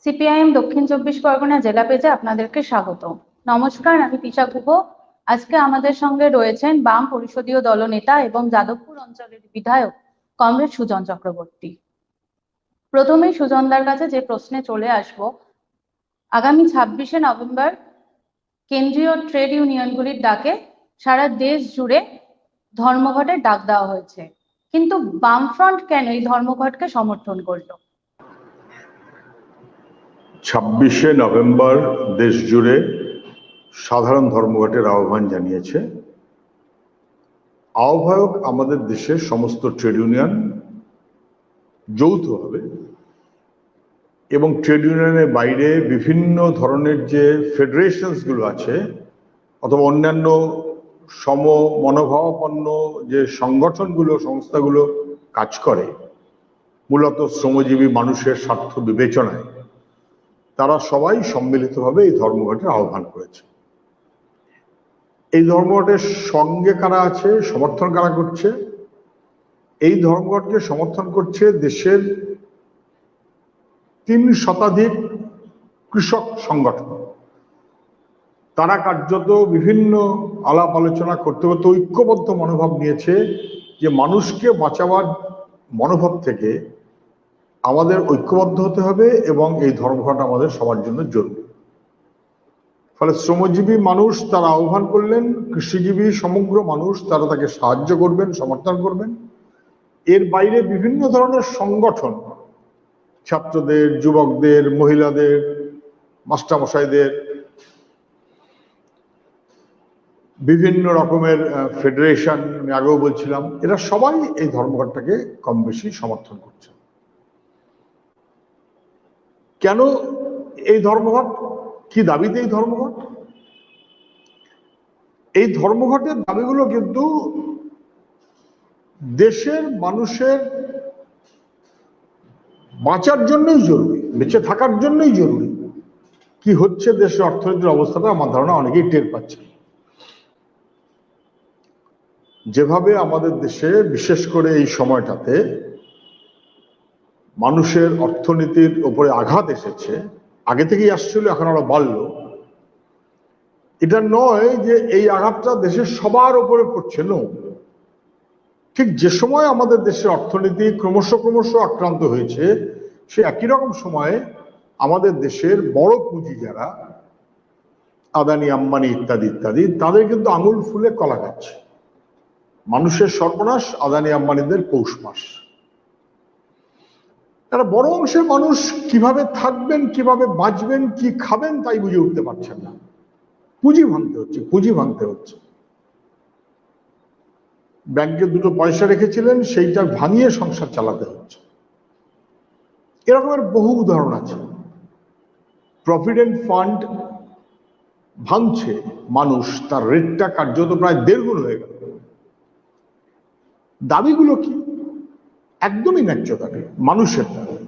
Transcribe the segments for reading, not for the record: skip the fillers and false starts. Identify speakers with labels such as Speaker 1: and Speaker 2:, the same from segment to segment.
Speaker 1: CPIM দক্ষিণ চব্বিশ পরগনা জেলা পেজে আপনাদেরকে স্বাগত। নমস্কার, আমি পিসা গুহ। আজকে আমাদের সঙ্গে রয়েছেন বাম পরিষদীয় দলনেতা এবং যাদবপুর অঞ্চলের বিধায়ক কমরেড সুজন চক্রবর্তী। প্রথমেই সুজনদার কাছে যে প্রশ্নে চলে আসব, আগামী 26শে নভেম্বর কেন্দ্রীয় ট্রেড ইউনিয়নগুলির ডাকে সারা দেশ জুড়ে ধর্মঘটের ডাক দেওয়া হয়েছে, কিন্তু বামফ্রন্ট কেন এই ধর্মঘটকে সমর্থন করলো?
Speaker 2: 26শে নভেম্বর দেশ জুড়ে সাধারণ ধর্মঘটের আহ্বান জানিয়েছে। আহ্বায়ক আমাদের দেশের সমস্ত ট্রেড ইউনিয়ন যৌথভাবে, এবং ট্রেড ইউনিয়নের বাইরে বিভিন্ন ধরনের যে ফেডারেশনস গুলো আছে অথবা অন্যান্য সম মনোভাবাপন্ন যে সংগঠনগুলো সংস্থাগুলো কাজ করে মূলত শ্রমজীবী মানুষের স্বার্থ বিবেচনায়, তারা সবাই সম্মিলিতভাবে এই ধর্মঘটের আহ্বান করেছে। এই ধর্মঘটের সঙ্গে কারা আছে, সমর্থন কারা করছে? এই ধর্মঘটকে সমর্থন করছে দেশের 3 শতাধিক কৃষক সংগঠন। তারা কার্যত বিভিন্ন আলাপ আলোচনা করতে করতে ঐক্যবদ্ধ মনোভাব নিয়েছে যে মানুষকে বাঁচাবার মনোভাব থেকে আমাদের ঐক্যবদ্ধ হতে হবে এবং এই ধর্মঘট আমাদের সবার জন্য জরুরি। ফলে শ্রমজীবী মানুষ তারা আহ্বান করলেন, কৃষিজীবী সমগ্র মানুষ তারা তাকে সাহায্য করবেন, সমর্থন করবেন। এর বাইরে বিভিন্ন ধরনের সংগঠন, ছাত্রদের, যুবকদের, মহিলাদের, মাস্টারমশাইদের, বিভিন্ন রকমের ফেডারেশন, আমি আগেও বলছিলাম, এরা সবাই এই ধর্মঘটটাকে কম বেশি সমর্থন করছে। কেন এই ধর্মঘট? কি দাবিতে এই ধর্মঘট? এই ধর্মঘটের দাবিগুলো কিন্তু দেশের মানুষের বাঁচার জন্যই জরুরি, বেঁচে থাকার জন্যই জরুরি। কি হচ্ছে দেশের অর্থনীতির অবস্থাটা আমার ধারণা অনেকেই টের পাচ্ছে। যেভাবে আমাদের দেশে বিশেষ করে এই সময়টাতে মানুষের অর্থনীতির উপরে আঘাত এসেছে, আগে থেকেই আসছিল, এখন আরো বাড়লো। এটা নয় যে এই আঘাতটা দেশের সবার উপরে পড়ছে, না। ঠিক যে সময় আমাদের দেশের অর্থনীতি ক্রমশ আক্রান্ত হয়েছে, সে একই রকম সময়ে আমাদের দেশের বড় পুঁজি যারা আদানি, আম্বানি ইত্যাদি ইত্যাদি, তাদের কিন্তু আঙুল ফুলে কলা খাচ্ছে। মানুষের সর্বনাশ, আদানি আম্বানিদের পৌষ মাস। তারা বড় অংশের মানুষ কিভাবে থাকবেন, কিভাবে বাঁচবেন, কি খাবেন তাই বুঝে উঠতে পারছেন না। পুঁজি ভাঙতে হচ্ছে। ব্যাংকে 2 পয়সা রেখেছিলেন, সেইটা ভাঙিয়ে সংসার চালাতে হচ্ছে। এরকমের বহু উদাহরণ আছে। প্রভিডেন্ট ফান্ড ভাঙছে মানুষ, তার রেটটা কার্যত প্রায় 1.5 গুণ হয়ে গেল। দাবিগুলো কি? একদমই ন্যায্য দাবি, মানুষের দাবি।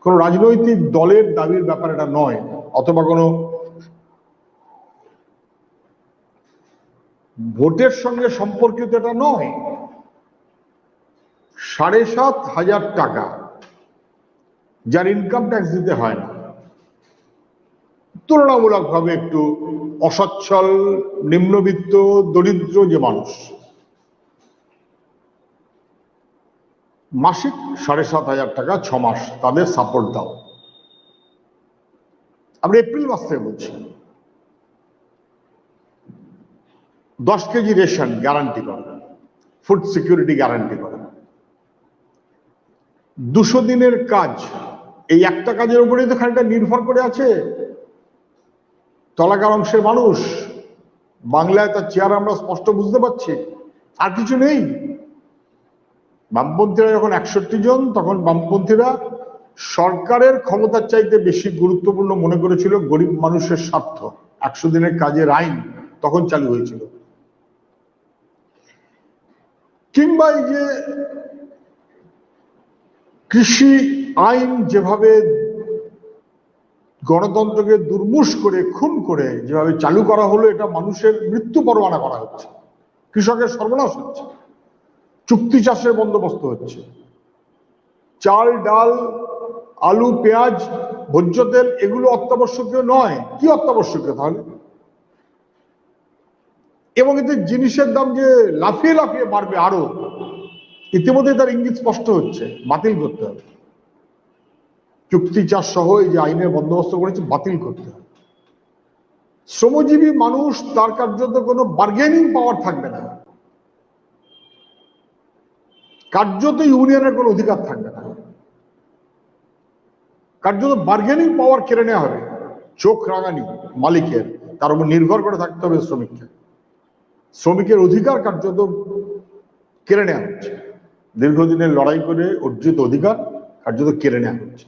Speaker 2: কোন রাজনৈতিক দলের দাবির ব্যাপার এটা নয়, অথবা কোনো ভোটের সঙ্গে সম্পর্কিত এটা নয়। 7,500 টাকা যার ইনকাম ট্যাক্স দিতে হয় না, তুলনামূলকভাবে একটু অসচ্ছল, নিম্নবিত্ত, দরিদ্র যে মানুষ, মাসিক 7,500 টাকা 6 মাস তাদের সাপোর্ট দাও। আমরা এপ্রিল মাস থেকে বলছি। 10 কেজি রেশন গ্যারান্টি করে, ফুড সিকিউরিটি গ্যারান্টি করে। 200 দিনের কাজ, এই একটা কাজের উপরেই তো খানিকটা নির্ভর করে আছে তলাকার অংশের মানুষ। বাংলায় তার চেহারা আমরা স্পষ্ট বুঝতে পারছি, আর কিছু নেই। বামপন্থীরা যখন 61 জন, তখন বামপন্থীরা সরকারের ক্ষমতার চাইতে বেশি গুরুত্বপূর্ণ মনে করেছিল গরিব মানুষের স্বার্থ। 100 দিনের কাজের আইন তখন চালু হয়েছিল। কিংবা এই যে কৃষি আইন যেভাবে গণতন্ত্রকে দুর্মুষ করে, খুন করে যেভাবে চালু করা হলো, এটা মানুষের মৃত্যু পরোয়ানা করা হচ্ছে, কৃষকের সর্বনাশ হচ্ছে, চুক্তি চাষের বন্দোবস্ত হচ্ছে, চাল, ডাল, আলু, পেঁয়াজ ভোজ্য তেল এগুলো অত্যাবশ্যকীয় নয়। কি অত্যাবশ্যকীয় তাহলে? এবং এতে জিনিসের দাম যে লাফিয়ে লাফিয়ে বাড়বে আরো, ইতিমধ্যে তার ইঙ্গিত স্পষ্ট হচ্ছে। বাতিল করতে হবে চুক্তি চাষ সহ এই যে আইনের বন্দোবস্ত করেছে, বাতিল করতে হবে। শ্রমজীবী মানুষ, তার কার্যত কোনো বার্গেনিং পাওয়ার থাকবে না, কার্যত ইউনিয়নের কোনো অধিকার থাকবে না, কার্যত বার্গেনিং পাওয়ার কেড়ে নেওয়া হবে। চোখ রাঙানি মালিকের, তার উপর নির্ভর করে থাকতে হবে শ্রমিককে। শ্রমিকের অধিকার কার্যত কেড়ে নেওয়া হচ্ছে, দীর্ঘদিনের লড়াই করে অর্জিত অধিকার কার্যত কেড়ে নেওয়া হচ্ছে।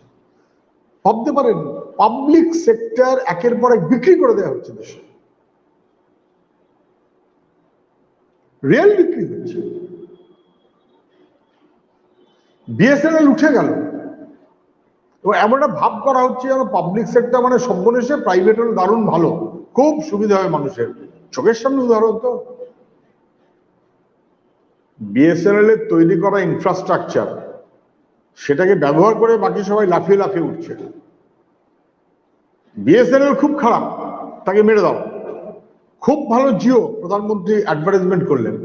Speaker 2: ভাবতে পারেন, পাবলিক সেক্টর একের পর এক বিক্রি করে দেওয়া হচ্ছে দেশে, রেল বিক্রি হচ্ছে, বিএসএনএল উঠে গেল, এবং এমন একটা ভাব করা হচ্ছে যেন পাবলিক সেক্টর মানে সর্বনেশে, প্রাইভেট হলে দারুণ ভালো, খুব সুবিধা হয় মানুষের। চোখের সামনে উদাহরণ তো, বিএসএনএল এর তৈরি করা ইনফ্রাস্ট্রাকচার, সেটাকে ব্যবহার করে বাকি সবাই লাফিয়ে লাফিয়ে উঠছে। বিএসএনএল খুব খারাপ, তাকে মেরে দাও। খুব ভালো জিও, প্রধানমন্ত্রী অ্যাডভার্টাইজমেন্ট করলেন,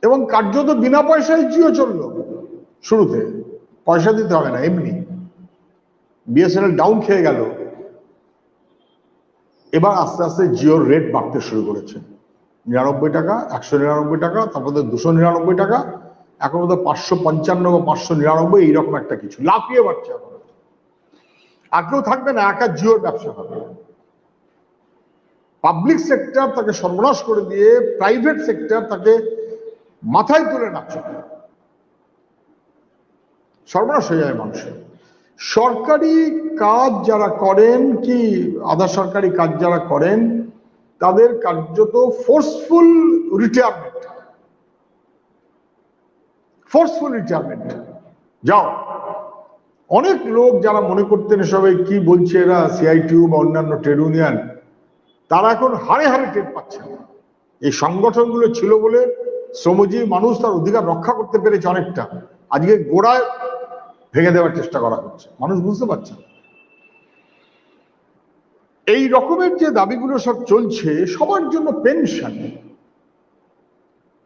Speaker 2: এবং কার্যত বিনা পয়সায় জিও চললো। শুরুতে পয়সা দিতে হবে না, এমনি। বিএসএনএল ডাউন খেয়ে গেল, এবার আস্তে আস্তে জিওর রেট বাড়তে শুরু করেছে। 99 টাকা, 199 টাকা, তারপরে 299 টাকা, এখন বোধ 555 বা 599, এইরকম একটা কিছু, লাফিয়ে বাড়ছে। এখন আর কেউ থাকবে না, একা জিওর ব্যবসা হবে। পাবলিক সেক্টর তাকে সর্বনাশ করে দিয়ে প্রাইভেট সেক্টর তাকে মাথায় তুলে নাচছে, সর্বনাশ হয়ে যায় মানুষের। সরকারি কাজ যারা করেন কি আধা সরকারি কাজ যারা করেন, তাদের কার্যত ফোর্সফুল রিটায়ারমেন্ট। যাও, অনেক লোক যারা মনে করতেন এসবে কি বলছে এরা, সিআইটিইউ বা অন্যান্য ট্রেড ইউনিয়ন, তারা এখন হাড়ে হাড়ে টের পাচ্ছেন। এই সংগঠনগুলো ছিল বলে শ্রমজীবী মানুষ তার অধিকার রক্ষা করতে পেরেছে অনেকটা। আজকে গোড়ায় ভেঙে দেওয়ার চেষ্টা করা হচ্ছে, মানুষ বুঝতে পারছে। এই রকমের যে দাবিগুলো সব চলছে, সবার জন্য পেনশন,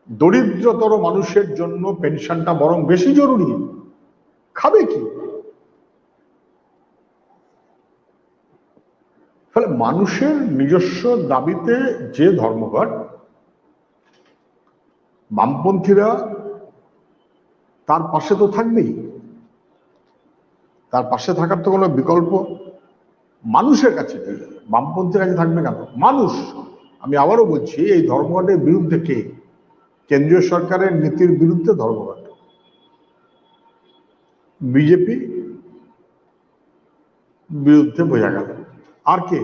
Speaker 2: দরিদ্রতর মানুষের জন্য পেনশনটা বরং বেশি জরুরি। খাবে কি? ফলে মানুষের নিজস্ব দাবিতে যে ধর্মঘট, বামপন্থীরা তার পাশে তো থাকবেই, তার পাশে থাকার তো কোনো বিকল্প মানুষের কাছে নেই। বামপন্থীর কাছে থাকবে কেন? মানুষ, আমি আবারও বলছি, এই ধর্মঘটের বিরুদ্ধে কে? কেন্দ্রীয় সরকারের নীতির বিরুদ্ধে ধর্মঘট। বিজেপি বিরুদ্ধে বোঝা গেল, আর কে?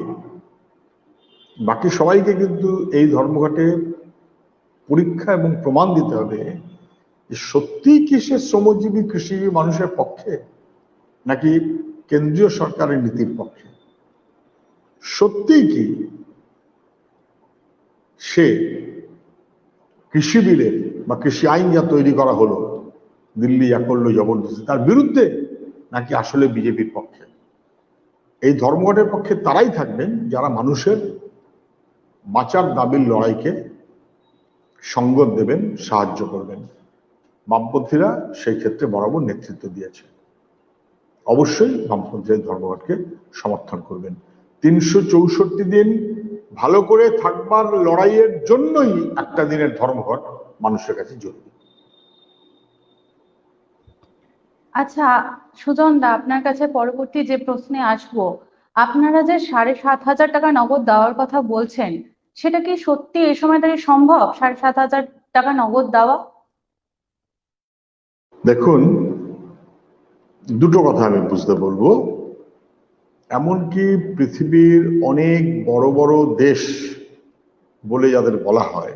Speaker 2: বাকি সবাইকে কিন্তু এই ধর্মঘটে পরীক্ষা এবং প্রমাণ দিতে হবে যে সত্যিই কি সে শ্রমজীবী কৃষিজীবী মানুষের পক্ষে, নাকি কেন্দ্রীয় সরকারের নীতির পক্ষে। সত্যিই কি সে কৃষি বিলের বা কৃষি আইন যা তৈরি করা হলো, দিল্লি যা করলো জবরদস্তি, তার বিরুদ্ধে, নাকি আসলে বিজেপির পক্ষে। এই ধর্মঘটের পক্ষে তারাই থাকবেন যারা মানুষের বাঁচার দাবির লড়াইকে সঙ্গত দেবেন, সাহায্য করবেন। বামপন্থীরা সেই ক্ষেত্রে বরাবর নেতৃত্ব দিয়েছে। অবশ্যই বামপন্থীরা ধর্মঘটকে সমর্থন করবেন। 364 দিন ভালো করে থাকবার লড়াইয়ের জন্যই একটা দিনের ধর্মঘট মানুষের কাছে জরুরি।
Speaker 1: আচ্ছা সুজন দা, আপনার কাছে পরবর্তী যে প্রশ্নে আসবো, আপনারা যে 7,500 টাকা নগদ দেওয়ার কথা বলছেন, সেটা কি সত্যি এই সময় দাঁড়িয়ে সম্ভব 7,500 টাকা নগদ দেওয়া?
Speaker 2: দেখুন, দুটো কথা আমি বুঝতে বলবো। এমনকি পৃথিবীর অনেক বড় বড় দেশ বলে যাদের বলা হয়,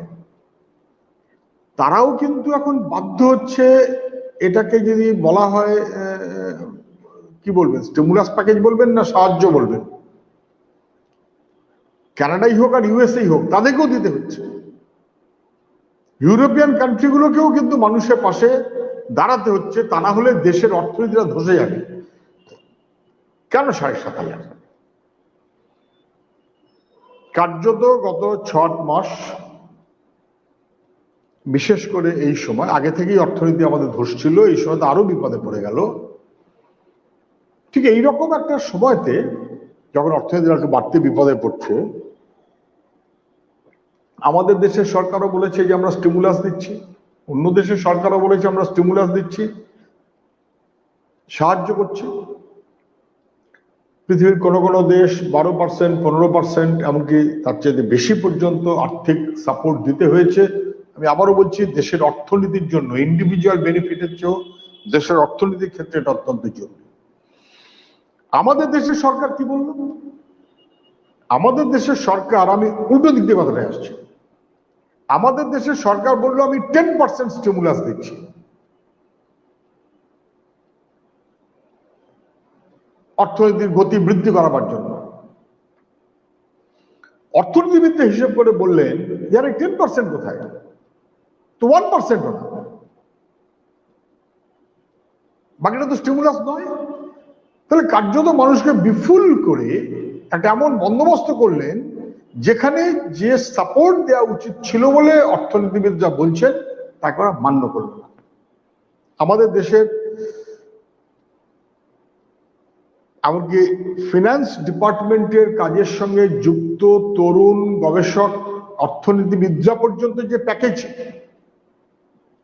Speaker 2: তারাও কিন্তু এখন বাধ্য হচ্ছে, এটাকে যদি বলা হয় কি বলবেন, স্টিমুলাস প্যাকেজ বলবেন না সাহায্য বলবেন, কানাডাই হোক আর ইউএসএই হোক, তাদেরকেও দিতে হচ্ছে। ইউরোপিয়ান কান্ট্রিগুলোকেও কিন্তু মানুষের পাশে দাঁড়াতে হচ্ছে, তা না হলে দেশের অর্থনীতিটা ধসে যাবে। কেন 7,500? কার্যত গত 6 মাস, বিশেষ করে এই সময়, আগে থেকেই অর্থনীতি আমাদের ধসছিল, এই সময় তো আরো বিপদে পড়ে গেল। ঠিক এইরকম একটা সময়তে যখন অর্থনীতি একটু বাড়তি বিপদে পড়ছে, আমাদের দেশের সরকারও বলেছে যে আমরা স্টিমুলাস দিচ্ছি, অন্য দেশের সরকারও বলেছে আমরা স্টিমুলাস দিচ্ছি, সাহায্য করছি। পৃথিবীর কোন কোন দেশ 12%, 15%, এমনকি তার চেয়ে বেশি পর্যন্ত আর্থিক সাপোর্ট দিতে হয়েছে। আমি আবারও বলছি, দেশের অর্থনীতির জন্য ইন্ডিভিজুয়াল বেনিফিটের চেয়েও দেশের অর্থনীতির ক্ষেত্রে এটা অত্যন্ত জরুরি। আমাদের দেশের সরকার কি বলল? আমাদের দেশের সরকার, আমি উল্টো দিক দিয়ে কথাটা আসছি, আমাদের দেশের সরকার বললো আমি 10% স্টিমুলাস দিচ্ছি। অর্থনীতির গতি বৃদ্ধি করাবার জন্য। অর্থনীতিবিদরা হিসেব করে বললেন যে 10% কোথায়, তো 1% না, বাকিটা তো স্টিমুলাস নয়। তাহলে কার্যত মানুষকে বিফুল করে একটা এমন বন্দোবস্ত করলেন যেখানে যে সাপোর্ট দেওয়া উচিত ছিল বলে অর্থনীতিবিদরা বলছেন তাকে ওরা মান্য করল না। আমাদের দেশের এমনকি ফিনান্স ডিপার্টমেন্টের কাজের সঙ্গে যুক্ত তরুণ গবেষক অর্থনীতিবিদরা পর্যন্ত যে প্যাকেজ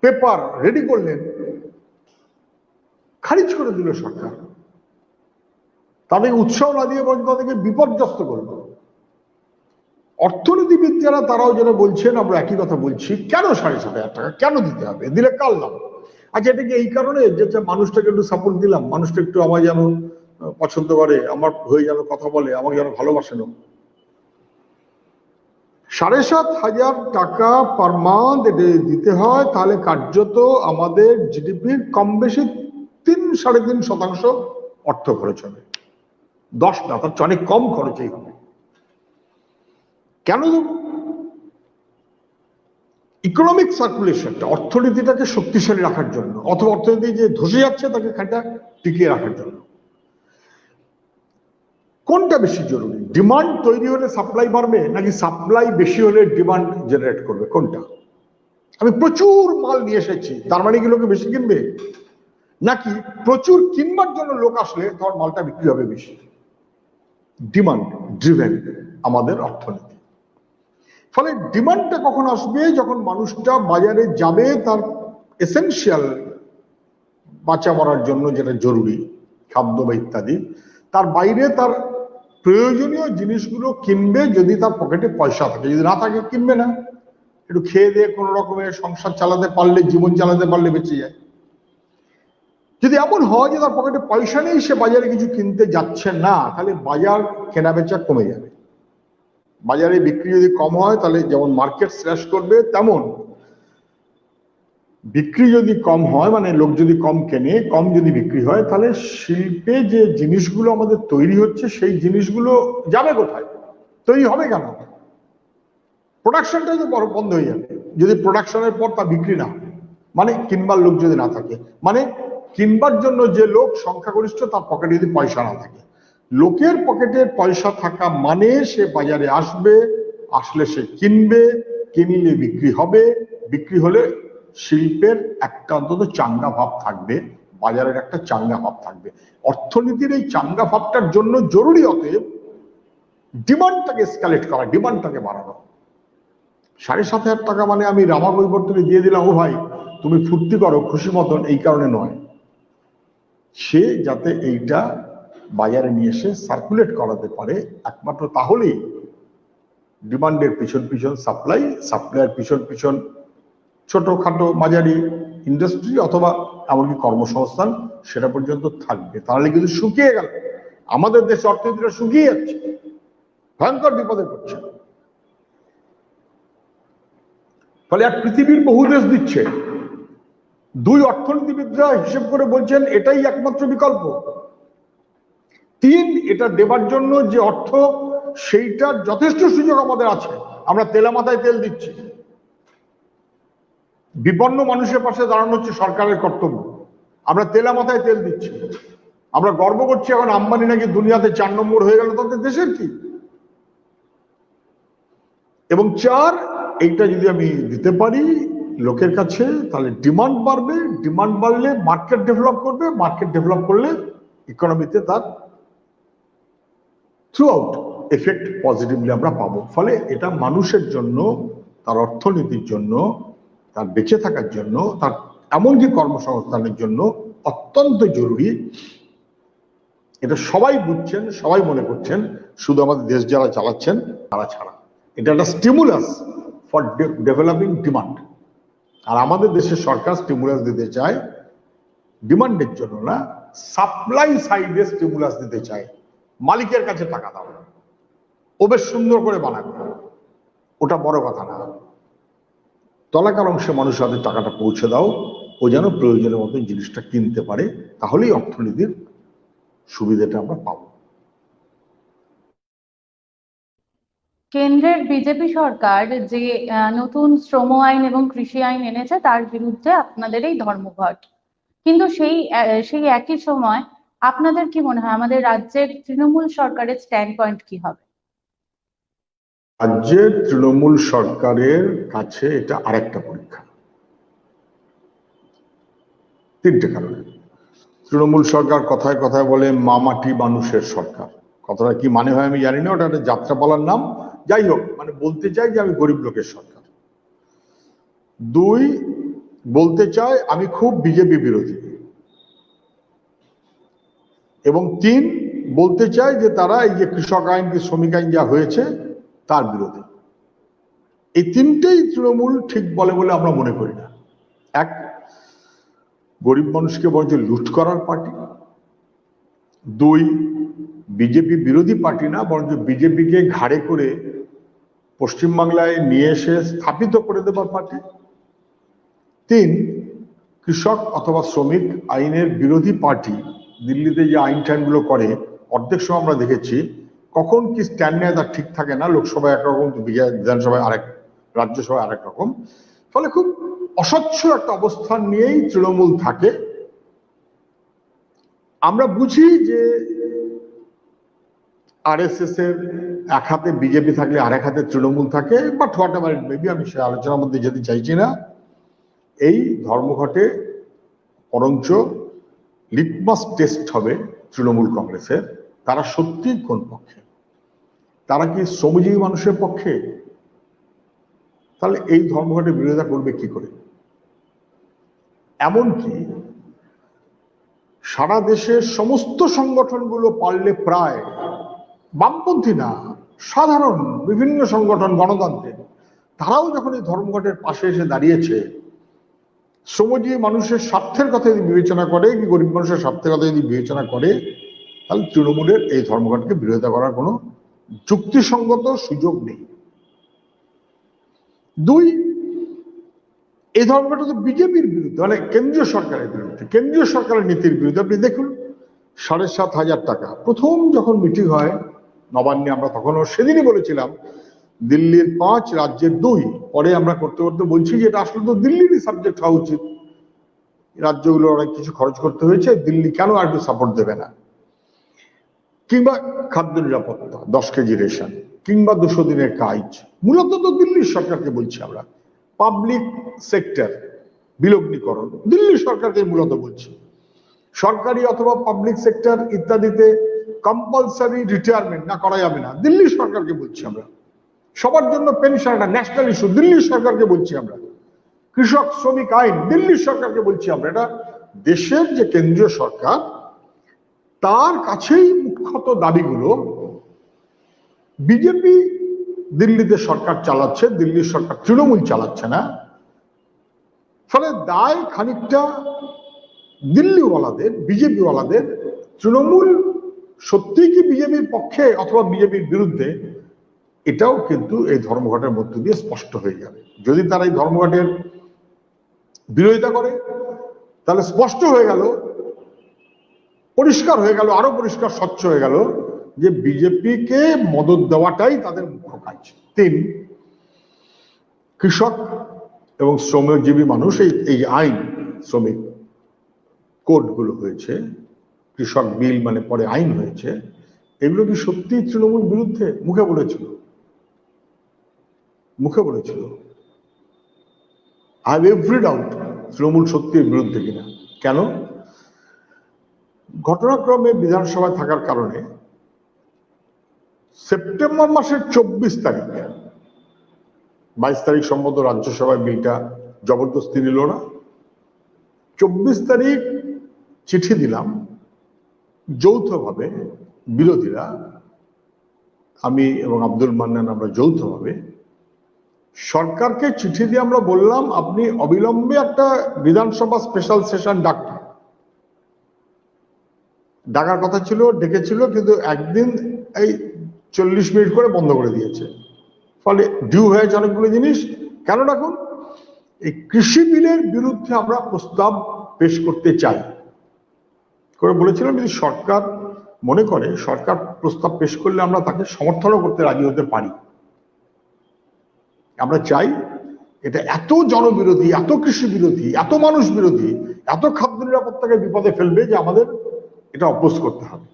Speaker 2: পেপার রেডি করলেন, খারিজ করে দিল সরকার। তাদেরকে উৎসাহ না দিয়ে বরং তাদেরকে বিপর্যস্ত করল। অর্থনীতিবিদ যারা, তারাও যারা বলছেন, আমরা একই কথা বলছি, কেন 7,500 টাকা কেন দিতে হবে, দিলে কার লাভ? আচ্ছা, এটা কি এই কারণে যে মানুষটাকে একটু সাপোর্ট দিলাম, মানুষটা একটু আমায় যেন পছন্দ করে, আমার হয়ে যেন কথা বলে, আমাকে যেন ভালোবাসে না? 7,500 টাকা পার মান্থ দিতে হয়, তাহলে কার্যত আমাদের জিডিপির কম বেশি 3-3.5% অর্থ খরচ হবে। 10 না, তার অনেক কম খরচেই হবে। কেন? ইকোনমিক সার্কুলেশনটা, অর্থনীতিটাকে শক্তিশালী রাখার জন্য, অথবা অর্থনীতি যে ধসে যাচ্ছে তাকে খানিকটা টিকিয়ে রাখার জন্য। কোনটা বেশি জরুরি? ডিমান্ড তৈরি হলে সাপ্লাই বাড়বে, নাকি সাপ্লাই বেশি হলে ডিমান্ড জেনারেট করবে? কোনটা? আমি প্রচুর মাল নিয়ে এসেছি, তার মানে কি লোকে বেশি কিনবে? নাকি প্রচুর কিনবার জন্য লোক আসলে তোমার মালটা বিক্রি হবে বেশি? ডিমান্ড ড্রিভেন আমাদের অর্থনীতি। ফলে ডিমান্ডটা কখন আসবে? যখন মানুষটা বাজারে যাবে তার এসেনশিয়াল বাঁচা মরার জন্য, যেটা জরুরি, খাদ্য বা ইত্যাদি, তার বাইরে তার প্রয়োজনীয় জিনিসগুলো কিনবে যদি তার পকেটে পয়সা থাকে। যদি না থাকে কিনবে না। একটু খেয়ে দিয়ে কোনো রকমের সংসার চালাতে পারলে, জীবন চালাতে পারলে বেঁচে যায়। যদি এমন হয় যে তার পকেটে পয়সা নেই, সে বাজারে কিছু কিনতে যাচ্ছে না, তাহলে বাজার কেনা বেচা কমে যাবে। বাজারে বিক্রি যদি কম হয়, তাহলে যেমন মার্কেট স্ল্যাশ করবে, তেমন বিক্রি যদি কম হয়, মানে লোক যদি কম কেনে, কম যদি বিক্রি হয়, তাহলে শিল্পে যে জিনিসগুলো আমাদের তৈরি হচ্ছে সেই জিনিসগুলো যাবে কোথায়? তৈরি হবে কেন? প্রোডাকশনটাই তো বন্ধ হয়ে যাবে। যদি প্রোডাকশনের পর তা বিক্রি না হয়, মানে কিনবার লোক যদি না থাকে, মানে কিনবার জন্য যে লোক সংখ্যাগরিষ্ঠ, তার পকেটে যদি পয়সা না থাকে। লোকের পকেটে পয়সা থাকা মানে সে বাজারে আসবে, আসলে সে কিনবে, কিনলে বিক্রি হবে, বিক্রি হলে শিল্পের একটা অন্তত চাঙ্গা ভাব থাকবে, বাজারের একটা চাঙ্গা ভাব থাকবে। অর্থনীতির এই চাঙ্গা ভাবটার জন্য জরুরি অতএব ডিমান্ডটাকে এসকালেট করা, ডিমান্ডটাকে বাড়ানো। 7,500 টাকা মানে আমি রামা পরিবর্তনে দিয়ে দিলাম, ও ভাই তুমি ফুর্তি করো খুশি মতন, এই কারণে নয়। সে যাতে এইটা বাজারে নিয়ে এসে সার্কুলেট করাতে পারে, একমাত্র তাহলেই ডিমান্ডের পিছন পিছন সাপ্লাই, সাপ্লাইয়ের পিছন পিছন ছোটখাটো মাঝারি ইন্ডাস্ট্রি অথবা এমনকি কর্মসংস্থান সেটা পর্যন্ত থাকবে। তাহলে কিন্তু শুকিয়ে গেল, আমাদের দেশে অর্থনীতিটা শুকিয়ে যাচ্ছে, ভয়ঙ্কর বিপদে পড়ছে। ফলে আর পৃথিবীর বহু দেশ দিচ্ছে। 2 অর্থনীতিবিদরা হিসেব করে বলছেন এটাই একমাত্র বিকল্প। 3, এটা দেবার জন্য যে অর্থ, সেইটার যথেষ্ট সুযোগ আমাদের আছে। আমরা তেলা মাথায় তেল দিচ্ছি। বিপন্ন মানুষের পাশে দাঁড়ানো হচ্ছে সরকারের কর্তব্য। আমরা তেলা মাথায় তেল দিচ্ছি, আমরা গর্ব করছি এখন আম্বানি নাকি দুনিয়াতে 4 নম্বর হয়ে গেল, তাদের দেশের কি? এবং 4, এইটা যদি আমি দিতে পারি লোকের কাছে, তাহলে ডিমান্ড বাড়বে, ডিমান্ড বাড়লে মার্কেট ডেভেলপ করবে, মার্কেট ডেভেলপ করলে ইকোনমিতে তার থ্রু আউট এফেক্ট পজিটিভলি আমরা পাবো। ফলে এটা মানুষের জন্য, তার অর্থনীতির জন্য, তার বেঁচে থাকার জন্য, তার এমনকি কর্মসংস্থানের জন্য অত্যন্ত জরুরি। এটা সবাই বুঝছেন, সবাই মনে করছেন, শুধু আমাদের দেশ যারা চালাচ্ছেন তারা ছাড়া। এটা একটা স্টিমুলাস ফর ডেভেলপিং ডিমান্ড। আর আমাদের দেশের সরকার স্টিমুলাস দিতে চায় ডিমান্ডের জন্য না, সাপ্লাই সাইডে স্টিমুলাস দিতে চায়। মালিকের কাছে টাকা দাও, ও বেশ সুন্দর করে বানাবে, ওটা বড় কথা না। তলাকার অংশে মানুষের হাতে টাকাটা পৌঁছে দাও, ও যেন প্রয়োজনের মতো জিনিসটা কিনতে পারে, তাহলেই অর্থনীতির সুবিধাটা আমরা পাবো।
Speaker 1: কেন্দ্রের বিজেপি সরকার যে নতুন শ্রম আইন এবং কৃষি আইন এনেছে তার বিরুদ্ধে আপনাদের এই ধর্মঘট, কিন্তু সেই একই সময় আপনাদের কি মনে হয় আমাদের রাজ্যের তৃণমূল সরকারের স্ট্যান্ড পয়েন্ট কি হবে?
Speaker 2: রাজ্যের তৃণমূল সরকারের কাছে এটা আরেকটা পরীক্ষা, 3টে কারণে। তৃণমূল সরকার কথায় কথায় বলে মামাটি মানুষের সরকার, কথাটা কি মানে হয় আমি জানি না, ওটা একটা যাত্রাপালার নাম। যাই হোক, মানে বলতে চাই যে আমি গরিব লোকের সরকার। 2, বলতে চাই আমি খুব বিজেপি বিরোধী। এবং 3, বলতে চাই যে তারা এই যে কৃষক আইন কি শ্রমিক আইন যা হয়েছে তার বিরোধী। এই 3টেই তৃণমূল ঠিক বলে বলে আমরা মনে করি না। 1, গরিব মানুষকে বরঞ্চ লুট করার পার্টি। 2, বিজেপি বিরোধী পার্টি না, বরঞ্চ বিজেপিকে ঘাড়ে করে পশ্চিমবাংলায় নিয়ে এসে স্থাপিত করে দেবার পার্টি। 3, কৃষক অথবা শ্রমিক আইনের বিরোধী পার্টি। দিল্লিতে যে আইন টাইনগুলো করে অর্ধেক সময় আমরা দেখেছি কখন কি স্ট্যান্ড নেয় তার ঠিক থাকে না, লোকসভায় একরকম, বিধানসভায় আরেক, রাজ্যসভায় আরেক রকম। ফলে খুব অস্বচ্ছ একটা অবস্থান নিয়েই তৃণমূল থাকে। আমরা বুঝি যে আরএসএস এর এক হাতে বিজেপি থাকলে আরেক হাতে তৃণমূল থাকে, but what ever it may be, আমি সে আলোচনার মধ্যে যেতে চাইছি না। এই ধর্মঘটে বরঞ্চ লিটমাস টেস্ট হবে তৃণমূল কংগ্রেসের, তারা সত্যি কোন পক্ষে, তারা কি শ্রমজীবী মানুষের পক্ষে? তাহলে এই ধর্মঘটের বিরোধিতা করবে কি করে? এমনকি সারা দেশের সমস্ত সংগঠনগুলো পারলে, প্রায় বামপন্থী না, সাধারণ বিভিন্ন সংগঠন, গণতান্ত্রিক, তারাও যখন এই ধর্মঘটের পাশে এসে দাঁড়িয়েছে, শ্রমজীবী মানুষের স্বার্থের কথা যদি বিবেচনা করে, কি গরিব মানুষের স্বার্থের কথা যদি বিবেচনা করে, তাহলে তৃণমূলের এই ধর্মঘটকে বিরোধিতা করার কোনো যুক্তিসঙ্গত সুযোগ নেই। 2, এই ধর্মঘটটা তো বিজেপির বিরুদ্ধে, মানে কেন্দ্রীয় সরকারের বিরুদ্ধে, কেন্দ্রীয় সরকারের নীতির বিরুদ্ধে। আপনি দেখুন 7,500 টাকা প্রথম যখন মিটিং হয় নবান্নে, আমরা তখনও সেদিনই বলেছিলাম দিল্লির 5, রাজ্যের 2। পরে আমরা করতে করতে বলছি যে এটা আসলে তো দিল্লিরই সাবজেক্ট হওয়া উচিত, রাজ্যগুলো অনেক কিছু খরচ করতে হয়েছে, দিল্লি কেন আর একটু সাপোর্ট দেবে না? কিংবা খাদ্য নিরাপত্তা, 10 কেজি রেশন, কিংবা 200 দিনের কাজ, মূলত তো দিল্লির সরকারকে বলছি আমরা। পাবলিক সেক্টর বিলগ্নীকরণ, দিল্লি সরকারকে মূলত বলছি। সরকারি অথবা পাবলিক সেক্টর ইত্যাদিতে কম্পালসারি রিটায়ারমেন্ট না করা যাবে না, দিল্লি সরকারকে বলছি আমরা। সবার জন্য পেনশন, একটা ন্যাশনাল ইস্যু, দিল্লি সরকারকে বলছি আমরা। কৃষক শ্রমিক আইন, দিল্লি সরকারকে বলছি আমরা। এটা দেশের যে কেন্দ্রীয় সরকার, তার কাছেই মুখ্যত দাবিগুলো। বিজেপি দিল্লিতে সরকার চালাচ্ছে, দিল্লির সরকার তৃণমূল চালাচ্ছে না। ফলে দায় খানিকটা দিল্লিওয়ালাদের, বিজেপিওয়ালাদের। তৃণমূল সত্যিই কি বিজেপির পক্ষে অথবা বিজেপির বিরুদ্ধে, এটাও কিন্তু এই ধর্মঘটের মধ্য দিয়ে স্পষ্ট হয়ে যাবে। যদি তারা এই ধর্মঘটের বিরোধিতা করে, তাহলে স্পষ্ট হয়ে গেল, পরিষ্কার হয়ে গেল, আরো পরিষ্কার স্বচ্ছ হয়ে গেল যে বিজেপিকে মদত দেওয়াটাই তাদের মুখ্য কাজ। 3, কৃষক এবং শ্রমজীবী মানুষ, এই আইন শ্রমিক কোডগুলো হয়েছে, কৃষক বিল মানে পরে আইন হয়েছে, এগুলো কি সত্যি তৃণমূল বিরুদ্ধে? মুখে বলেছিল। I have every doubt Trinamool সত্যি এর বিরুদ্ধে কিনা। কেন? ঘটনাক্রমে বিধানসভায় থাকার কারণে সেপ্টেম্বর মাসের 24 তারিখ, 22 তারিখ সম্ভবত রাজ্যসভায় বিলটা জবরদস্তি নিল না, 24 তারিখ চিঠি দিলাম যৌথভাবে, বিরোধীরা, আমি এবং আব্দুল মান্নান, আমরা যৌথভাবে সরকারকে চিঠি দিয়ে আমরা বললাম, আপনি অবিলম্বে একটা বিধানসভা স্পেশাল সেশন ডাকার কথা ছিল, ডেকেছিল, কিন্তু একদিন এই 40 মিনিট করে বন্ধ করে দিয়েছে। ফলে ডিউ হয়েছে অনেকগুলো জিনিস। কেন ডাকুন? এই কৃষি বিলের বিরুদ্ধে আমরা প্রস্তাব পেশ করতে চাই করে বলেছিলাম। যদি সরকার মনে করে সরকার প্রস্তাব পেশ করলে আমরা তাকে সমর্থনও করতে রাজি হতে পারি। আমরা চাই, এটা এত জনবিরোধী, এত কৃষি বিরোধী, এত মানুষ বিরোধী, এত খাদ্য নিরাপত্তাকে বিপদে ফেলবে যে আমাদের এটা অপোজ করতে হবে।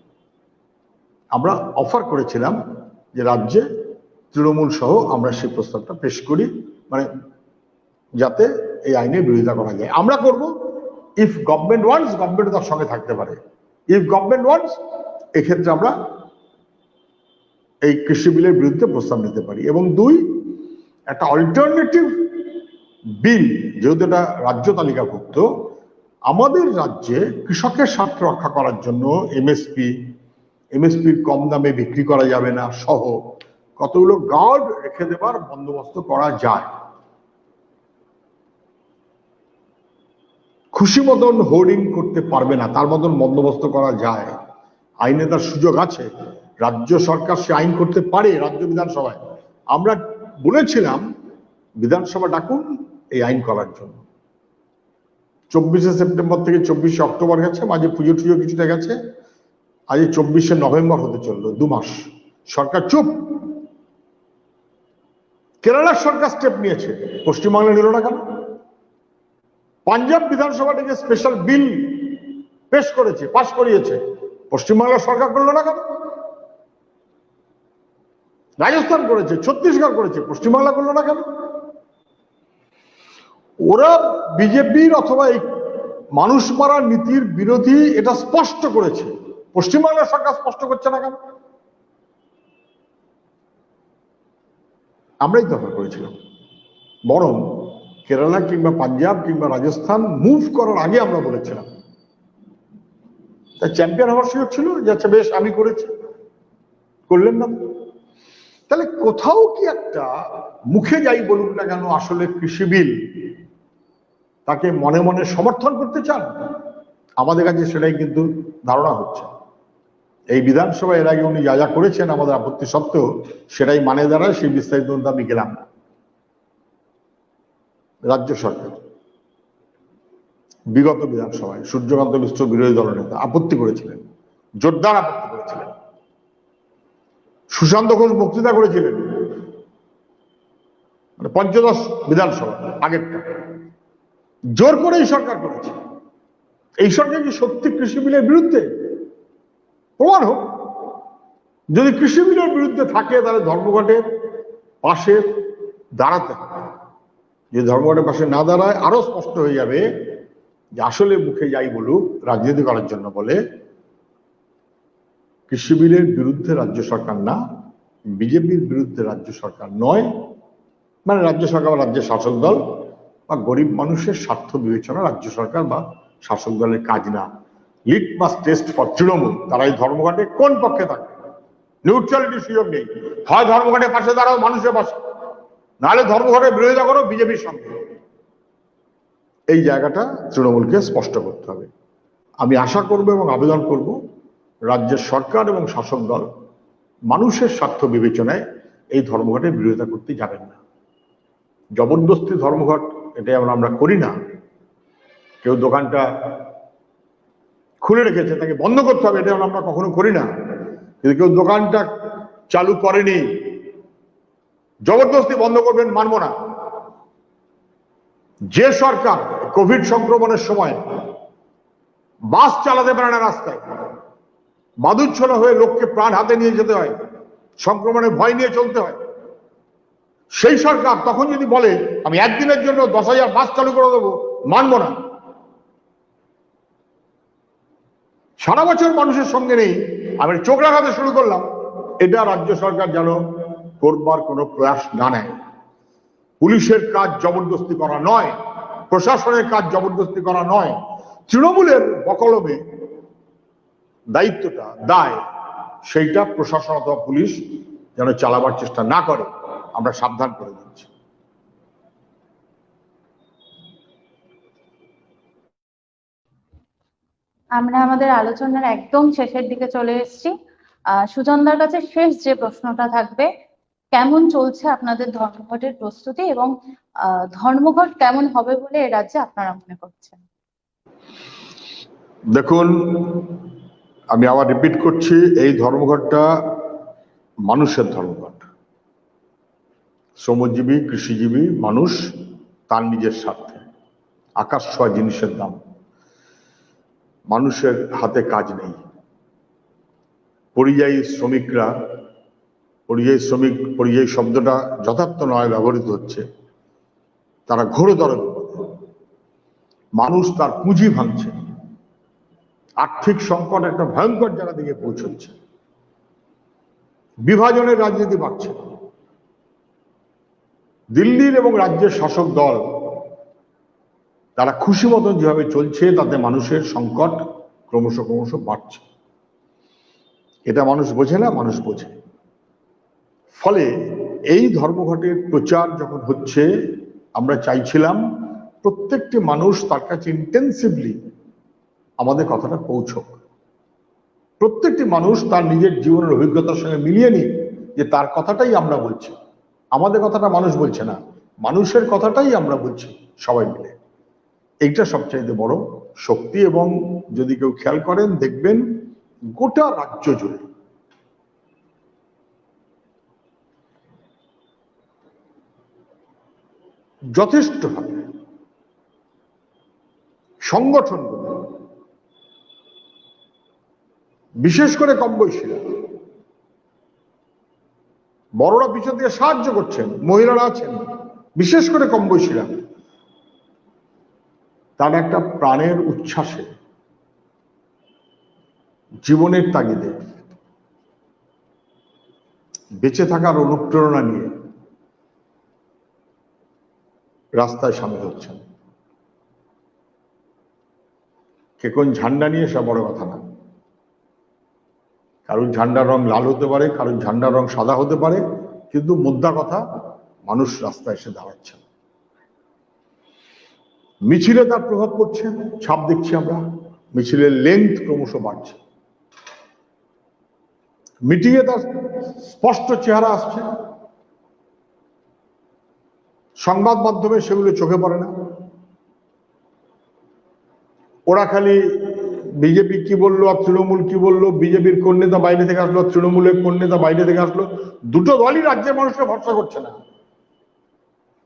Speaker 2: আমরা অফার করেছিলাম যে রাজ্যে তৃণমূল সহ আমরা সেই প্রস্তাবটা পেশ করি, মানে যাতে এই আইনের বিরোধিতা করা যায়। আমরা করব, ইফ গভর্নমেন্ট ওয়ান্টস, গভর্নমেন্ট তার সঙ্গে থাকতে পারে। ইফ গভর্নমেন্ট ওয়ান্টস, এক্ষেত্রে আমরা এই কৃষি বিলের বিরুদ্ধে প্রস্তাব নিতে পারি। এবং 2, একটা অল্টারনেটিভ বিল, যেহেতু এটা রাজ্য তালিকাভুক্ত, আমাদের রাজ্যে কৃষকের স্বার্থ রক্ষা করার জন্য এমএসপির কম দামে বিক্রি করা যাবে না সহ কতগুলো গার্ড রেখে দেবার বন্দোবস্ত করা যায়। খুশি মতন হোর্ডিং করতে পারবে না, তার মতন বন্দোবস্ত করা যায়। আইনে তার সুযোগ আছে, রাজ্য সরকার সে আইন করতে পারে রাজ্য বিধানসভায়। আমরা বলেছিলাম বিধানসভা ডাকুন এই আইন করার জন্য। 24শে সেপ্টেম্বর থেকে 24শে অক্টোবর গেছে, মাঝে পুজো টুজো কিছুটা গেছে, আজ 24শে নভেম্বর হতে চললো, 2 মাস সরকার চুপ। কেরালার সরকার স্টেপ নিয়েছে, পশ্চিমবাংলা নিল না কেন? পাঞ্জাব বিধানসভা থেকে স্পেশাল বিল পেশ করেছে, পাশ করিয়েছে, পশ্চিমবাংলার সরকার করলো না কেন? রাজস্থান করেছে, ছত্তিশগড় করেছে, পশ্চিমবাংলা করলো না কেন? ওরা বিজেপির অথবা এই মানুষ মারার নীতির বিরোধী, এটা স্পষ্ট করেছে, পশ্চিমবাংলার সরকার স্পষ্ট করছে না কেন? আমরাই দরকার করেছিলাম। বরং কেরালা কিংবা পাঞ্জাব কিংবা রাজস্থান মুভ করার আগে আমরা বলেছিলাম, তাই চ্যাম্পিয়ন হওয়ার সুযোগ ছিল যে আচ্ছা বেশ আমি করেছি, করলেন না। তাহলে কোথাও কি একটা মুখে যাই বলুন না কেন, আসলে কৃষি বিল তাকে মনে মনে সমর্থন করতে চান? আমাদের কাছে সেটাই কিন্তু ধারণা হচ্ছে। এই বিধানসভা এর আগে উনি যা যা করেছেন আমাদের আপত্তি সত্ত্বেও সেটাই মানে দাঁড়ায়, সেই বিস্তারিত আমি গেলাম না। রাজ্য সরকার বিগত বিধানসভায় সূর্যকান্ত মিশ্র বিরোধী দলনেতা আপত্তি করেছিলেন, জোরদার আপত্তি করেছিলেন। সুশান্ত ঘোষ বক্তৃতা করেছিলেন, মানে পঞ্চদশ বিধানসভা আগেরটা, জোর করে এই সরকার করেছে। এই সরকার কি সত্যি কৃষি বিলের বিরুদ্ধে? প্রমাণ হোক। যদি কৃষি বিলের বিরুদ্ধে থাকে তাহলে ধর্মঘটের পাশে দাঁড়াতে হবে। যদি ধর্মঘটের পাশে না দাঁড়ায় আরো স্পষ্ট হয়ে যাবে যে আসলে মুখে যাই বলুক রাজনীতি করার জন্য বলে, কৃষি বিলের বিরুদ্ধে রাজ্য সরকার না, বিজেপির বিরুদ্ধে রাজ্য সরকার নয়, মানে রাজ্য সরকার বা রাজ্যের শাসক দল বা গরিব মানুষের স্বার্থ বিবেচনা রাজ্য সরকার বা শাসক দলের কাজ না। লিটমাস টেস্ট ফর তৃণমূল, তারা এই ধর্মঘটে কোন পক্ষে থাকে? নিউট্রালিটির সুযোগ নেই। হয় ধর্মঘটের পাশে দাঁড়াও, মানুষের পাশে, নাহলে ধর্মঘটের বিরোধিতা করো বিজেপির সঙ্গে। এই জায়গাটা তৃণমূলকে স্পষ্ট করতে হবে। আমি আশা করব এবং আবেদন করব রাজ্যের সরকার এবং শাসক দল মানুষের স্বার্থ বিবেচনায় এই ধর্মঘটের বিরোধিতা করতে যাবেন না। জবরদস্তি ধর্মঘট এটা আমরা করি না। কেউ দোকানটা খুলে রেখেছে তাকে বন্ধ করতে হবে, এটা আমরা কখনো করি না। কিন্তু কেউ দোকানটা চালু করেনি, জবরদস্তি বন্ধ করবেন মানব না। যে সরকার কোভিড সংক্রমণের সময় বাস চালাতে পারে না রাস্তায়, বাদুড় হয়ে লোককে প্রাণ হাতে নিয়ে যেতে হয়, সংক্রমণের ভয় নিয়ে চলতে হয়। সেই সরকার তখন যদি বলে আমি একদিনের জন্য 10,000 বাস চালু করে দেবো, মানব না। সারা বছর মানুষের সঙ্গে নেই, আমি চোখ রাখাতে শুরু করলাম, এটা রাজ্য সরকার যেন করবার কোনো প্রয়াস না নেয়। পুলিশের কাজ জবরদস্তি করা নয়, প্রশাসনের কাজ জবরদস্তি করা নয়, তৃণমূলের বকলমে দায়িত্বটা দায় সেইটা প্রশাসন অথবা পুলিশ যেন চালাবার চেষ্টা না করে, আমরা সাবধান করে দিচ্ছি।
Speaker 1: আমরা আমাদের আলোচনার একদম শেষের দিকে চলে এসেছি। সুজনদার কাছে শেষ যে প্রশ্নটা থাকবে, কেমন চলছে আপনাদের ধর্মঘটের প্রস্তুতি এবং ধর্মঘট কেমন হবে বলে এ রাজ্যে আপনারা মনে করছেন?
Speaker 2: দেখুন, আমি আবার রিপিট করছি, এই ধর্মঘটটা মানুষের ধর্মঘট। শ্রমজীবী, কৃষিজীবী মানুষ তার নিজের স্বার্থে, আকাশ ছোঁয়া জিনিসের দাম, মানুষের হাতে কাজ নেই। পরিযায়ী শ্রমিকরা, পরিযায়ী শব্দটা যথার্থ নয় ব্যবহৃত হচ্ছে, তারা ঘোরতর বিপদে। মানুষ তার পুঁজি ভাঙছে, আর্থিক সংকট একটা ভয়ঙ্কর জায়গা দিকে পৌঁছচ্ছে, বিভাজনের রাজনীতি বাড়ছে। দিল্লির এবং রাজ্যের শাসক দল তারা খুশি মতন যেভাবে চলছে, তাতে মানুষের সংকট ক্রমশ বাড়ছে। এটা মানুষ বোঝে না, মানুষ বোঝে। ফলে এই ধর্মঘটের প্রচার যখন হচ্ছে, আমরা চাইছিলাম প্রত্যেকটি মানুষ তার কাছে ইন্টেন্সিভলি আমাদের কথাটা পৌঁছক, প্রত্যেকটি মানুষ তার নিজের জীবনের অভিজ্ঞতার সঙ্গে মিলিয়ে নিক যে তার কথাটাই আমরা বলছি, আমাদের কথাটা মানুষ বলছে না, মানুষের কথাটাই আমরা বলছি সবাই মিলে। এইটা সবচাইতে বড় শক্তি। এবং যদি কেউ খেয়াল করেন, দেখবেন গোটা রাজ্য জুড়ে যথেষ্টভাবে সংগঠনগুলো, বিশেষ করে কম বয়সীরা, বড়রা পিছন দিয়ে সাহায্য করছেন, মহিলারা আছেন, বিশেষ করে কম বয়সীরা, তার একটা প্রাণের উচ্ছ্বাসে, জীবনের তাগিদে, বেঁচে থাকার অনুপ্রেরণা নিয়ে রাস্তায় সামিল হচ্ছেন। কে কোন ঝান্ডা নিয়ে সব বড় কথা না, কারোর ঝান্ডার রং লাল হতে পারে, কারোর ঝান্ডার রং সাদা হতে পারে, কিন্তু মুদ্রা কথা, মানুষ রাস্তায় এসে দাঁড়াচ্ছেন। মিছিলে তার প্রভাব পড়ছে, ছাপ দেখছি আমরা, মিছিলের লেন্থ ক্রমশ বাড়ছে, মিটিংয়ে তার স্পষ্ট চেহারা আসছে। সংবাদ মাধ্যমে সেগুলো চোখে পড়ে না, ওরা খালি বিজেপি কি বললো আর তৃণমূল কি বললো, বিজেপির কোন নেতা বাইরে থেকে আসলো, তৃণমূলের কোন নেতা বাইরে থেকে আসলো, দুটো দলই রাজ্যের মানুষকে ভরসা করছে না।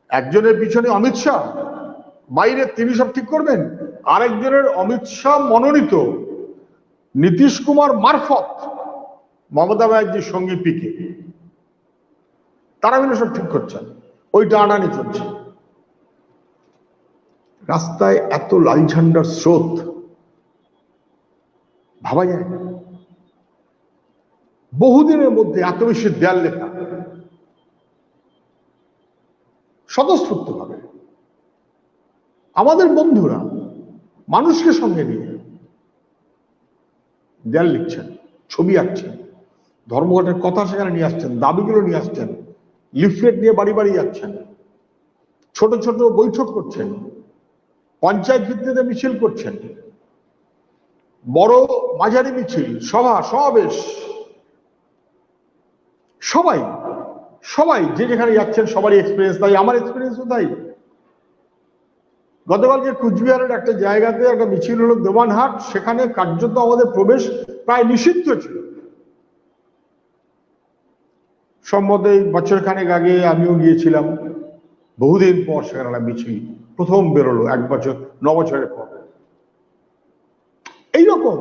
Speaker 2: একজনের পিছনে অমিত শাহ, বাইরে তিনি সব ঠিক করবেন, আরেকজনের অমিত শাহ মনোনীত নীতিশ কুমার মারফত মমতা ব্যানার্জির সঙ্গে পিকে, তারা মিলে সব ঠিক করছেন, ওই টানাটানি চলছে। রাস্তায় এত লাল ঝান্ডার স্রোত, ভাবা যায় না। বহুদিনের মধ্যে এত বেশি দেয়াল লেখা, স্বতঃস্ফূর্ত ভাবে আমাদের বন্ধুরা মানুষকে সঙ্গে নিয়ে দেয়াল লিখছেন, ছবি আঁকছেন, ধর্মঘটের কথা সেখানে নিয়ে আসছেন, দাবিগুলো নিয়ে আসছেন, লিফলেট নিয়ে বাড়ি বাড়ি যাচ্ছেন, ছোট ছোট বৈঠক করছেন, পঞ্চায়েত ভিত্তিতে মিছিল করছেন, বড় মাঝারি মিছিল, সভা সমাবেশ, সবাই সবাই যে যেখানে যাচ্ছেন সবারই এক্সপিরিয়েন্স তাই, আমার এক্সপিরিয়েন্সও তাই। গতকালকে কুচবিহারের একটা জায়গাতে একটা মিছিল হলো দেওয়ানহাট, সেখানে কার্যত আমাদের প্রবেশ প্রায় নিষিদ্ধ ছিল। সম্ভবত বছরখানেক আগে আমিও গিয়েছিলাম, বহুদিন পর সেখানে একটা মিছিল প্রথম বেরোলো, 1 বছর 9 বছরের পর। এইরকম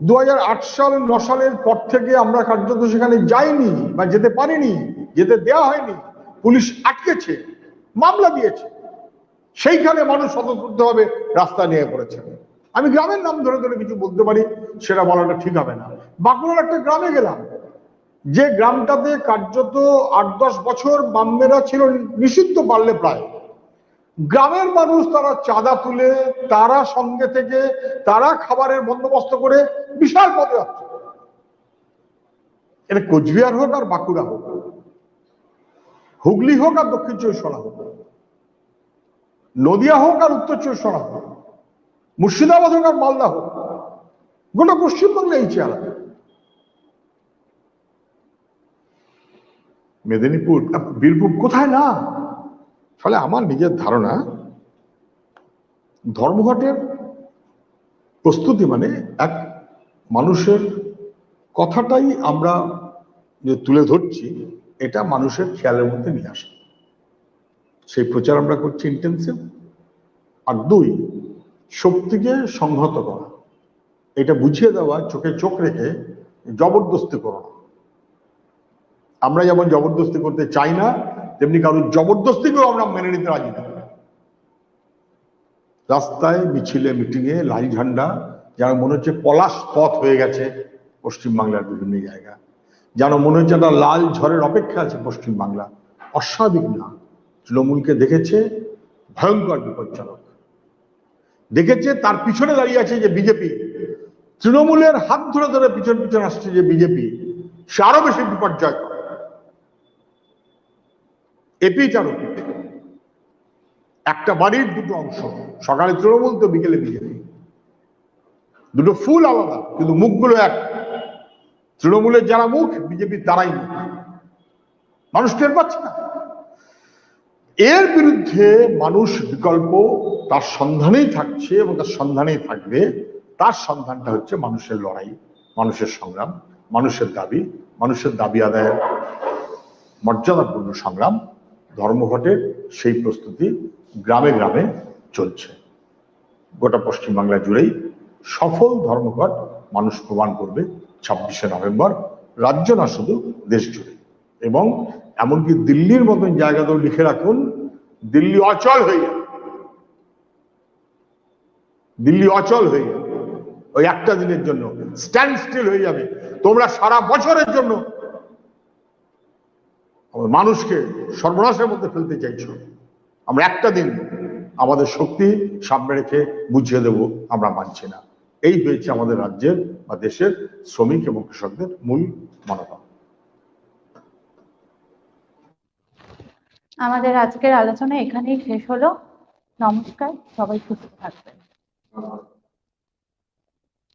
Speaker 2: 2008 সাল 9 সালের পর থেকে আমরা কার্যত সেখানে যাইনি বা যেতে পারিনি, যেতে দেওয়া হয়নি, পুলিশ আটকেছে, মামলা দিয়েছে, সেইখানে মানুষ স্বতঃস্ফূর্তভাবে রাস্তা নিয়ে পড়েছে। আমি গ্রামের নাম ধরে ধরে কিছু বলতে পারি, সেটা বলাটা ঠিক হবে না। বাঁকুড়ার একটা গ্রামে গেলাম, যে গ্রামটাতে কার্যত 8-10 বছর বামেরা ছিল নিষিদ্ধ পারলে প্রায়, গ্রামের মানুষ তারা চাঁদা তুলে, তারা সঙ্গে থেকে, তারা খাবারের বন্দোবস্ত করে বিশাল পথে যাচ্ছে। এটা কোচবিহার হোক আর বাঁকুড়া হোক, হুগলি হোক আর দক্ষিণ চব্বিশ পরগনা হোক, নদিয়া হোক আর উত্তর চব্বিশ পরগনা হোক, মুর্শিদাবাদ হোক আর মালদা হোক, গোটা পশ্চিমবঙ্গে এই চেহারা। মেদিনীপুর, বীরভূম কোথায় না। ফলে আমার নিজের ধারণা, ধর্মঘটের প্রস্তুতি মানে এক মানুষের কথাটাই আমরা যে তুলে ধরছি, এটা মানুষের খেয়ালের মধ্যে নিয়ে আসা, সেই প্রচার আমরা করছি ইন্টেন্সিভ। আর 2, শক্তিকে সংহত করা, এটা বুঝিয়ে দেওয়া, চোখে চোখ রেখে জবরদস্তি করো না। আমরা যেমন জবরদস্তি করতে চাই না, তেমনি কারোর জবরদস্তিকেও আমরা মেনে নিতে রাজি না। রাস্তায়, মিছিলে, মিটিংয়ে লাল ঝান্ডা, যেন মনে হচ্ছে পলাশ পথ হয়ে গেছে পশ্চিমবাংলার বিভিন্ন জায়গা, যেন মনে হচ্ছে একটা লাল ঝড়ের অপেক্ষা আছে পশ্চিমবাংলা। অস্বাভাবিক না। তৃণমূলকে দেখেছে ভয়ঙ্কর বিপজ্জনক, দেখেছে তার পিছনে দাঁড়িয়ে আছে যে বিজেপি, তৃণমূলের হাত ধরে ধরে পিছন পিছন আসছে যে বিজেপি, সে আরো বেশি বিপর্যয়। এপিঠ আর ওপিঠ, একটা বাড়ির দুটো অংশ, সকালে তৃণমূল তো বিকেলে বিজেপি, দুটো ফুল আলাদা কিন্তু মুখগুলো এক। তৃণমূলের যারা মুখ, বিজেপির তারাই মুখ। মানুষ টের পাচ্ছে না। এর বিরুদ্ধে মানুষ বিকল্প তার সন্ধানেই থাকছে এবং তার সন্ধানেই থাকবে। তার সন্ধানটা হচ্ছে মানুষের লড়াই, মানুষের সংগ্রাম, মানুষের দাবি, মানুষের দাবি আদায়ের মর্যাদাপূর্ণ সংগ্রাম। ধর্মঘটের সেই প্রস্তুতি গ্রামে গ্রামে চলছে। গোটা পশ্চিমবাংলা জুড়েই সফল ধর্মঘট মানুষ প্রমাণ করবে 26শে নভেম্বর, রাজ্য না শুধু দেশ জুড়ে। এবং এমনকি দিল্লির মতন জায়গাতেও লিখে রাখুন, দিল্লি অচল হয়ে যাবে, দিল্লি অচল হয়ে যাবে ওই একটা দিনের জন্য, স্ট্যান্ড স্টিল হয়ে যাবে। তোমরা সারা বছরের জন্য মানুষকে সর্বনাশের মধ্যে ফেলতে চাইছো, আমরা একটা দিন আমাদের শক্তি সামনে রেখে বুঝিয়ে দেব আমরা মানছি না। এই হয়েছে আমাদের রাজ্যের বা দেশের শ্রমিক এবং কৃষকদের মূল মনোভাব।
Speaker 1: আমাদের আজকের আলোচনা এখানেই শেষ হলো। নমস্কার, সবাই সুস্থ থাকবেন।